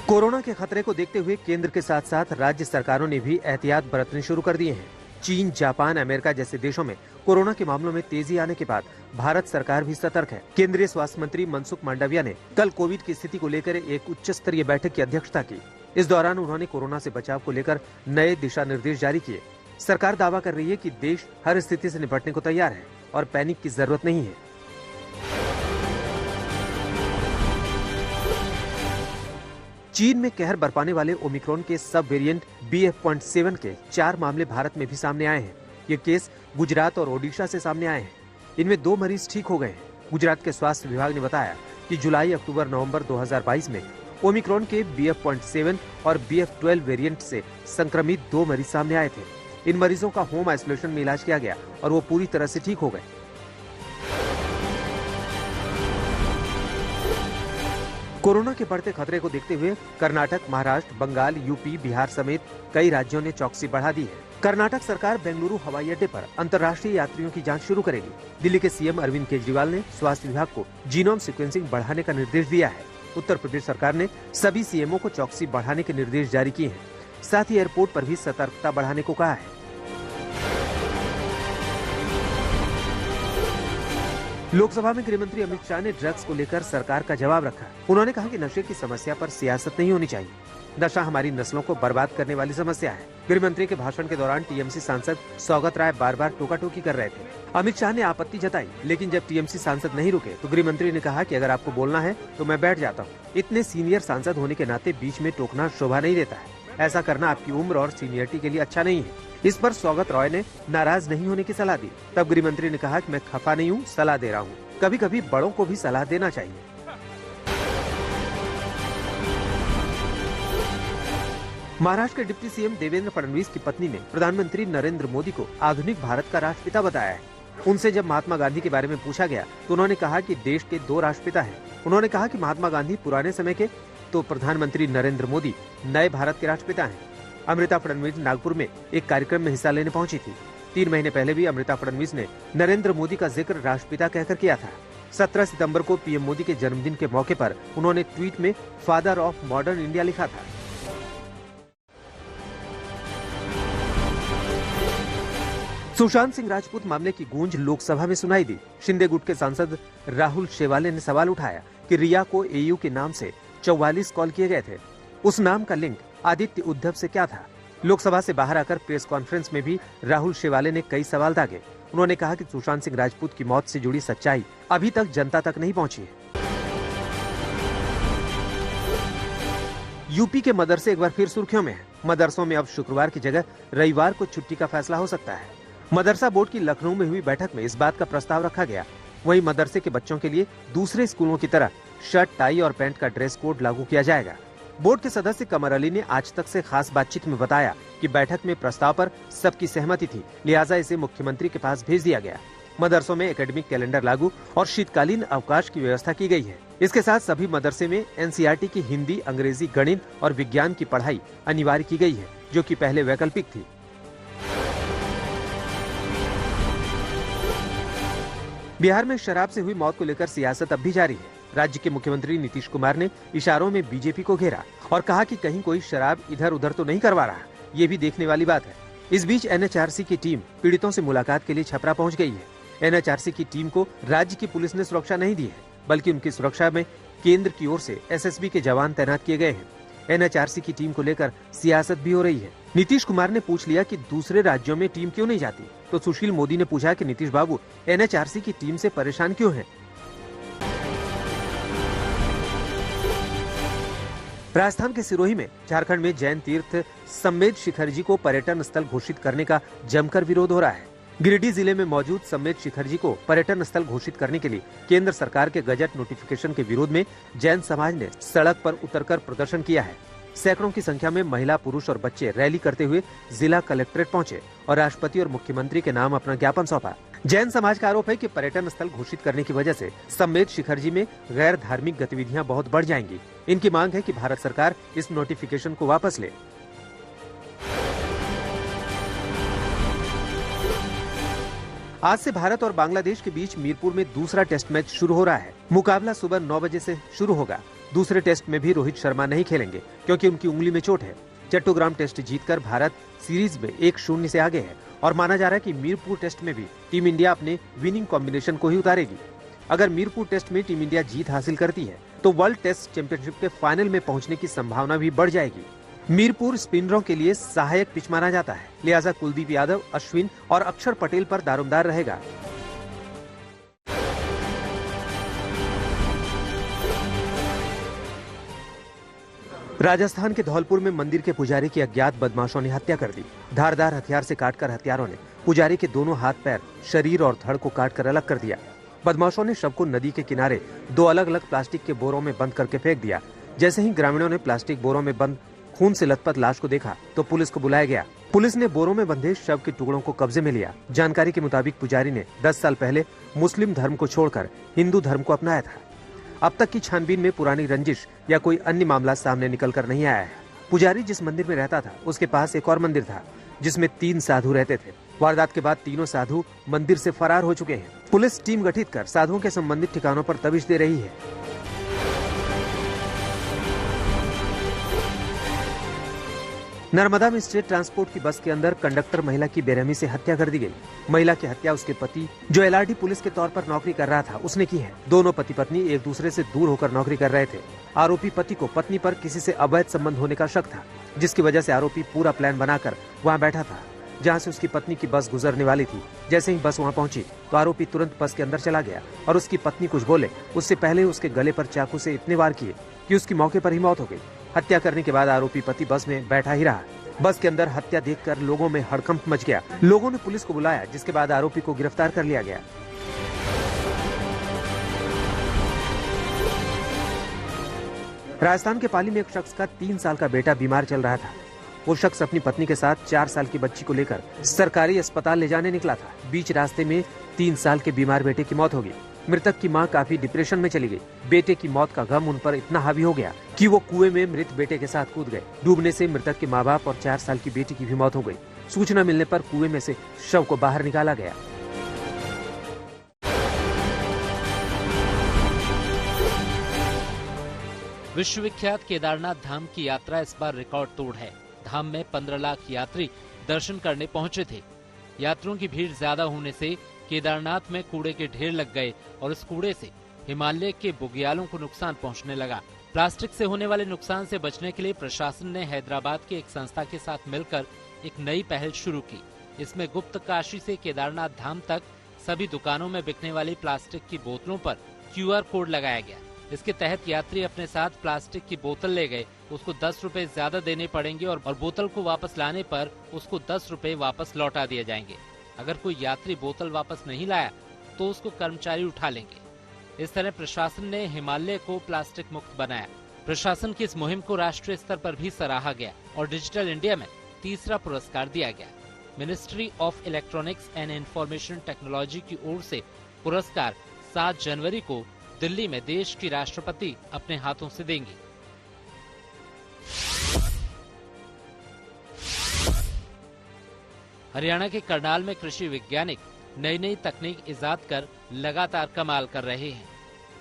Corona के खतरे को देखते हुए केंद्र के साथ साथ राज्य सरकारों ने भी एहतियात बरतने शुरू कर दिए हैं। चीन, जापान, अमेरिका जैसे देशों में कोरोना के मामलों में तेजी आने के बाद भारत सरकार भी सतर्क है। केंद्रीय स्वास्थ्य मंत्री मनसुख मांडविया ने कल कोविड की स्थिति को लेकर एक उच्च स्तरीय बैठक की अध्यक्षता की। इस दौरान उन्होंने कोरोना से बचाव को लेकर नए दिशा निर्देश जारी किए। सरकार दावा कर रही है कि देश हर स्थिति से निपटने को तैयार है और पैनिक की जरूरत नहीं है। चीन में कहर बरपाने वाले ओमिक्रॉन के सब वेरिएंट BF.7 के 4 मामले भारत में भी सामने आए हैं। ये केस गुजरात और ओडिशा से सामने आए हैं। इनमें 2 मरीज ठीक हो गए हैं। गुजरात के स्वास्थ्य विभाग ने बताया कि जुलाई, अक्टूबर, नवंबर 2022 में ओमिक्रॉन के BF.7 और BF.12 वेरिएंट से संक्रमित 2 मरीज सामने आए थे। इन मरीजों का होम आइसोलेशन में इलाज किया गया और वो पूरी तरह से ठीक हो गए। कोरोना के बढ़ते खतरे को देखते हुए कर्नाटक, महाराष्ट्र, बंगाल, यूपी, बिहार समेत कई राज्यों ने चौकसी बढ़ा दी है। कर्नाटक सरकार बेंगलुरु हवाई अड्डे पर अंतर्राष्ट्रीय यात्रियों की जांच शुरू करेगी। दिल्ली के सीएम अरविंद केजरीवाल ने स्वास्थ्य विभाग को जीनोम सीक्वेंसिंग बढ़ाने का निर्देश दिया है। उत्तर प्रदेश सरकार ने सभी सीएमओ को चौकसी बढ़ाने के निर्देश जारी किए हैं। साथ ही एयरपोर्ट पर भी सतर्कता बढ़ाने को कहा है। लोकसभा में गृह मंत्री अमित शाह ने ड्रग्स को लेकर सरकार का जवाब रखा। उन्होंने कहा कि नशे की समस्या पर सियासत नहीं होनी चाहिए। नशा हमारी नस्लों को बर्बाद करने वाली समस्या है। गृह मंत्री के भाषण के दौरान टीएमसी सांसद सौगत राय बार-बार टोका-टोकी कर रहे थे। अमित शाह ने आपत्ति जताई, लेकिन जब टीएमसी सांसद नहीं रुके तो गृह मंत्री ने कहा कि अगर आपको बोलना है तो मैं बैठ जाता हूँ। इतने सीनियर सांसद होने के नाते बीच में टोकना शोभा नहीं देता है। ऐसा करना आपकी उम्र और सीनियरिटी के लिए अच्छा नहीं है। इस पर सौगत रॉय ने नाराज नहीं होने की सलाह दी। तब गृह मंत्री ने कहा कि मैं खफा नहीं हूँ, सलाह दे रहा हूँ। कभी कभी बड़ों को भी सलाह देना चाहिए। महाराष्ट्र के डिप्टी सीएम देवेंद्र फडणवीस की पत्नी ने प्रधानमंत्री नरेंद्र मोदी को आधुनिक भारत का राष्ट्रपिता बताया है। उनसे जब महात्मा गांधी के बारे में पूछा गया तो उन्होंने कहा कि देश के 2 राष्ट्रपिता हैं। उन्होंने कहा कि महात्मा गांधी पुराने समय के तो प्रधानमंत्री नरेंद्र मोदी नए भारत के राष्ट्रपिता हैं। अमृता फडणवीस नागपुर में एक कार्यक्रम में हिस्सा लेने पहुंची थी। 3 महीने पहले भी अमृता फडणवीस ने नरेंद्र मोदी का जिक्र राष्ट्रपिता कहकर किया था। 17 सितंबर को पीएम मोदी के जन्मदिन के मौके पर उन्होंने ट्वीट में फादर ऑफ मॉडर्न इंडिया लिखा था। सुशांत सिंह राजपूत मामले की गूंज लोकसभा में सुनाई दी। शिंदे गुट के सांसद राहुल शेवाले ने सवाल उठाया कि रिया को एयू के नाम से 44 कॉल किए गए थे। उस नाम का लिंक आदित्य उद्धव से क्या था? लोकसभा से बाहर आकर प्रेस कॉन्फ्रेंस में भी राहुल शेवाले ने कई सवाल दागे। उन्होंने कहा कि सुशांत सिंह राजपूत की मौत से जुड़ी सच्चाई अभी तक जनता तक नहीं पहुंची है। यूपी के मदरसे एक बार फिर सुर्खियों में है। मदरसों में अब शुक्रवार की जगह रविवार को छुट्टी का फैसला हो सकता है। मदरसा बोर्ड की लखनऊ में हुई बैठक में इस बात का प्रस्ताव रखा गया। वहीं मदरसे के बच्चों के लिए दूसरे स्कूलों की तरह शर्ट, टाई और पैंट का ड्रेस कोड लागू किया जाएगा। बोर्ड के सदस्य कमर अली ने आज तक से खास बातचीत में बताया कि बैठक में प्रस्ताव पर सबकी सहमति थी, लिहाजा इसे मुख्यमंत्री के पास भेज दिया गया। मदरसों में एकेडमिक कैलेंडर लागू और शीतकालीन अवकाश की व्यवस्था की गई है। इसके साथ सभी मदरसे में एनसीईआरटी की हिंदी, अंग्रेजी, गणित और विज्ञान की पढ़ाई अनिवार्य की गई है, जो कि पहले वैकल्पिक थी। बिहार में शराब से हुई मौत को लेकर सियासत अब भी जारी है। राज्य के मुख्यमंत्री नीतीश कुमार ने इशारों में बीजेपी को घेरा और कहा कि कहीं कोई शराब इधर उधर तो नहीं करवा रहा। ये भी देखने वाली बात है। इस बीच एनएचआरसी की टीम पीड़ितों से मुलाकात के लिए छपरा पहुंच गई है। एनएचआरसी की टीम को राज्य की पुलिस ने सुरक्षा नहीं दी है, बल्कि उनकी सुरक्षा में केंद्र की ओर से एसएसबी के जवान तैनात किए गए हैं। एनएचआरसी की टीम को लेकर सियासत भी हो रही है। नीतीश कुमार ने पूछ लिया कि दूसरे राज्यों में टीम क्यों नहीं जाती, तो सुशील मोदी ने पूछा कि नीतीश बाबू एनएचआरसी की टीम से परेशान क्यों हैं? राजस्थान के सिरोही में झारखंड में जैन तीर्थ सम्मेद शिखर जी को पर्यटन स्थल घोषित करने का जमकर विरोध हो रहा है। गिरिडीह जिले में मौजूद सम्मेद शिखर जी को पर्यटन स्थल घोषित करने के लिए केंद्र सरकार के गजट नोटिफिकेशन के विरोध में जैन समाज ने सड़क पर उतरकर प्रदर्शन किया है। सैकड़ों की संख्या में महिला, पुरुष और बच्चे रैली करते हुए जिला कलेक्ट्रेट पहुंचे और राष्ट्रपति और मुख्यमंत्री के नाम अपना ज्ञापन सौंपा। जैन समाज का आरोप है कि पर्यटन स्थल घोषित करने की वजह से सम्मेद शिखर जी में गैर धार्मिक गतिविधियां बहुत बढ़ जाएंगी। इनकी मांग है कि भारत सरकार इस नोटिफिकेशन को वापस ले। आज से भारत और बांग्लादेश के बीच मीरपुर में दूसरा टेस्ट मैच शुरू हो रहा है। मुकाबला सुबह 9 बजे से शुरू होगा। दूसरे टेस्ट में भी रोहित शर्मा नहीं खेलेंगे क्योंकि उनकी उंगली में चोट है। चट्टोग्राम टेस्ट जीतकर भारत सीरीज में 1-0 से आगे है और माना जा रहा है कि मीरपुर टेस्ट में भी टीम इंडिया अपने विनिंग कॉम्बिनेशन को ही उतारेगी। अगर मीरपुर टेस्ट में टीम इंडिया जीत हासिल करती है तो वर्ल्ड टेस्ट चैंपियनशिप के फाइनल में पहुंचने की संभावना भी बढ़ जाएगी। मीरपुर स्पिनरों के लिए सहायक पिच माना जाता है, लिहाजा कुलदीप यादव, अश्विन और अक्षर पटेल पर दारोमदार रहेगा। राजस्थान के धौलपुर में मंदिर के पुजारी की अज्ञात बदमाशों ने हत्या कर दी। धारदार हथियार से काटकर हत्यारों ने पुजारी के दोनों हाथ, पैर, शरीर और धड़ को काटकर अलग कर दिया। बदमाशों ने शव को नदी के किनारे 2 अलग-अलग प्लास्टिक के बोरों में बंद करके फेंक दिया। जैसे ही ग्रामीणों ने प्लास्टिक बोरों में बंद खून से लथपथ लाश को देखा तो पुलिस को बुलाया गया। पुलिस ने बोरों में बंधे शव के टुकड़ों को कब्जे में लिया। जानकारी के मुताबिक पुजारी ने 10 साल पहले मुस्लिम धर्म को छोड़कर हिंदू धर्म को अपनाया था। अब तक की छानबीन में पुरानी रंजिश या कोई अन्य मामला सामने निकल कर नहीं आया है। पुजारी जिस मंदिर में रहता था उसके पास एक और मंदिर था जिसमें 3 साधु रहते थे। वारदात के बाद तीनों साधु मंदिर से फरार हो चुके हैं। पुलिस टीम गठित कर साधुओं के संबंधित ठिकानों पर तबीश दे रही है। नर्मदा में स्टेट ट्रांसपोर्ट की बस के अंदर कंडक्टर महिला की बेरहमी से हत्या कर दी गई। महिला की हत्या उसके पति, जो एलआरडी पुलिस के तौर पर नौकरी कर रहा था, उसने की है। दोनों पति पत्नी एक दूसरे से दूर होकर नौकरी कर रहे थे। आरोपी पति को पत्नी पर किसी से अवैध संबंध होने का शक था, जिसकी वजह से आरोपी पूरा प्लान बनाकर वहाँ बैठा था जहाँ से उसकी पत्नी की बस गुजरने वाली थी। जैसे ही बस वहाँ पहुंची तो आरोपी तुरंत बस के अंदर चला गया और उसकी पत्नी कुछ बोले उससे पहले उसके गले पर चाकू से इतने वार किए कि उसकी मौके पर ही मौत हो गई। हत्या करने के बाद आरोपी पति बस में बैठा ही रहा। बस के अंदर हत्या देखकर लोगों में हड़कंप मच गया। लोगों ने पुलिस को बुलाया, जिसके बाद आरोपी को गिरफ्तार कर लिया गया। राजस्थान के पाली में एक शख्स का 3 साल का बेटा बीमार चल रहा था। वो शख्स अपनी पत्नी के साथ 4 साल की बच्ची को लेकर सरकारी अस्पताल ले जाने निकला था। बीच रास्ते में 3 साल के बीमार बेटे की मौत हो गई। मृतक की मां काफी डिप्रेशन में चली गई। बेटे की मौत का गम उन पर इतना हावी हो गया कि वो कुएं में मृत बेटे के साथ कूद गए। डूबने से मृतक के माँ बाप और 4 साल की बेटी की भी मौत हो गई। सूचना मिलने पर कुएं में से शव को बाहर निकाला गया। विश्वविख्यात केदारनाथ धाम की यात्रा इस बार रिकॉर्ड तोड़ है। धाम में 15 लाख यात्री दर्शन करने पहुंचे थे। यात्रियों की भीड़ ज्यादा होने से केदारनाथ में कूड़े के ढेर लग गए और इस कूड़े से हिमालय के बुग्यालों को नुकसान पहुंचने लगा। प्लास्टिक से होने वाले नुकसान से बचने के लिए प्रशासन ने हैदराबाद की एक संस्था के साथ मिलकर एक नई पहल शुरू की। इसमें गुप्त काशी से केदारनाथ धाम तक सभी दुकानों में बिकने वाली प्लास्टिक की बोतलों पर QR कोड लगाया गया। इसके तहत यात्री अपने साथ प्लास्टिक की बोतल ले गए, उसको 10 रुपए ज्यादा देने पड़ेंगे और बोतल को वापस लाने पर उसको 10 रुपए वापस लौटा दिए जाएंगे। अगर कोई यात्री बोतल वापस नहीं लाया तो उसको कर्मचारी उठा लेंगे। इस तरह प्रशासन ने हिमालय को प्लास्टिक मुक्त बनाया। प्रशासन की इस मुहिम को राष्ट्रीय स्तर पर भी सराहा गया और डिजिटल इंडिया में 3रा पुरस्कार दिया गया। Ministry of electronics and information technology की ओर से पुरस्कार 7 जनवरी को दिल्ली में देश की राष्ट्रपति अपने हाथों से देंगी। हरियाणा के करनाल में कृषि वैज्ञानिक नई नई तकनीक इजाद कर लगातार कमाल कर रहे हैं।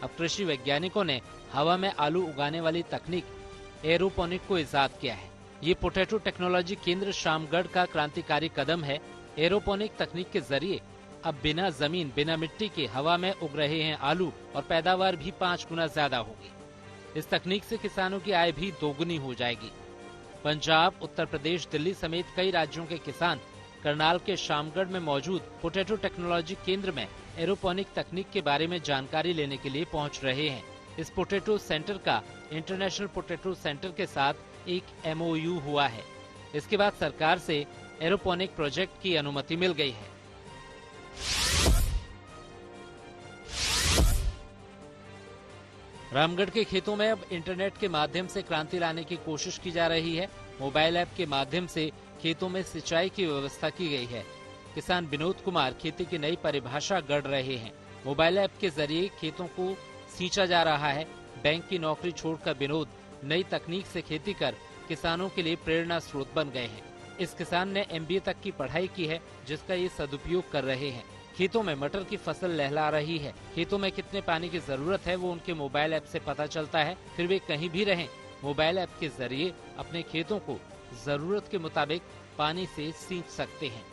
अब कृषि वैज्ञानिकों ने हवा में आलू उगाने वाली तकनीक एरोपोनिक को इजाद किया है। ये पोटैटो टेक्नोलॉजी केंद्र शामगढ़ का क्रांतिकारी कदम है। एरोपोनिक तकनीक के जरिए अब बिना जमीन, बिना मिट्टी के हवा में उग रहे हैं आलू और पैदावार भी 5 गुना ज्यादा होगी। इस तकनीक से किसानों की आय भी दोगुनी हो जाएगी। पंजाब, उत्तर प्रदेश, दिल्ली समेत कई राज्यों के किसान करनाल के शामगढ़ में मौजूद पोटैटो टेक्नोलॉजी केंद्र में एरोपोनिक तकनीक के बारे में जानकारी लेने के लिए पहुंच रहे हैं। इस पोटैटो सेंटर का इंटरनेशनल पोटैटो सेंटर के साथ एक MOU हुआ है। इसके बाद सरकार से एरोपोनिक प्रोजेक्ट की अनुमति मिल गई है। रामगढ़ के खेतों में अब इंटरनेट के माध्यम से क्रांति लाने की कोशिश की जा रही है। मोबाइल ऐप के माध्यम से खेतों में सिंचाई की व्यवस्था की गई है। किसान विनोद कुमार खेती की नई परिभाषा गढ़ रहे हैं। मोबाइल ऐप के जरिए खेतों को सींचा जा रहा है। बैंक की नौकरी छोड़कर विनोद नई तकनीक से खेती कर किसानों के लिए प्रेरणा स्रोत बन गए हैं। इस किसान ने MBA तक की पढ़ाई की है, जिसका ये सदुपयोग कर रहे हैं। खेतों में मटर की फसल लहला रही है। खेतों में कितने पानी की जरूरत है वो उनके मोबाइल ऐप से पता चलता है। फिर वे कहीं भी रहें, मोबाइल ऐप के जरिए अपने खेतों को जरूरत के मुताबिक पानी से सींच सकते हैं।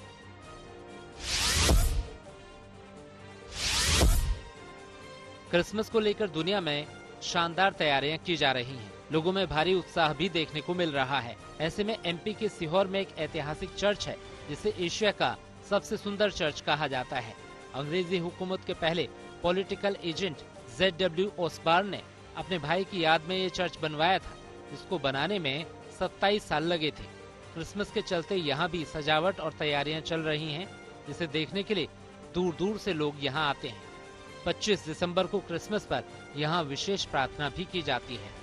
क्रिसमस को लेकर दुनिया में शानदार तैयारियां की जा रही हैं। लोगों में भारी उत्साह भी देखने को मिल रहा है। ऐसे में एमपी के सीहोर में एक ऐतिहासिक चर्च है जिसे एशिया का सबसे सुंदर चर्च कहा जाता है। अंग्रेजी हुकूमत के पहले पॉलिटिकल एजेंट ZW ओसबॉर्न ने अपने भाई की याद में ये चर्च बनवाया था। इसको बनाने में 27 साल लगे थे। क्रिसमस के चलते यहाँ भी सजावट और तैयारियां चल रही हैं, जिसे देखने के लिए दूर दूर से लोग यहाँ आते हैं। 25 दिसंबर को क्रिसमस पर यहाँ विशेष प्रार्थना भी की जाती है।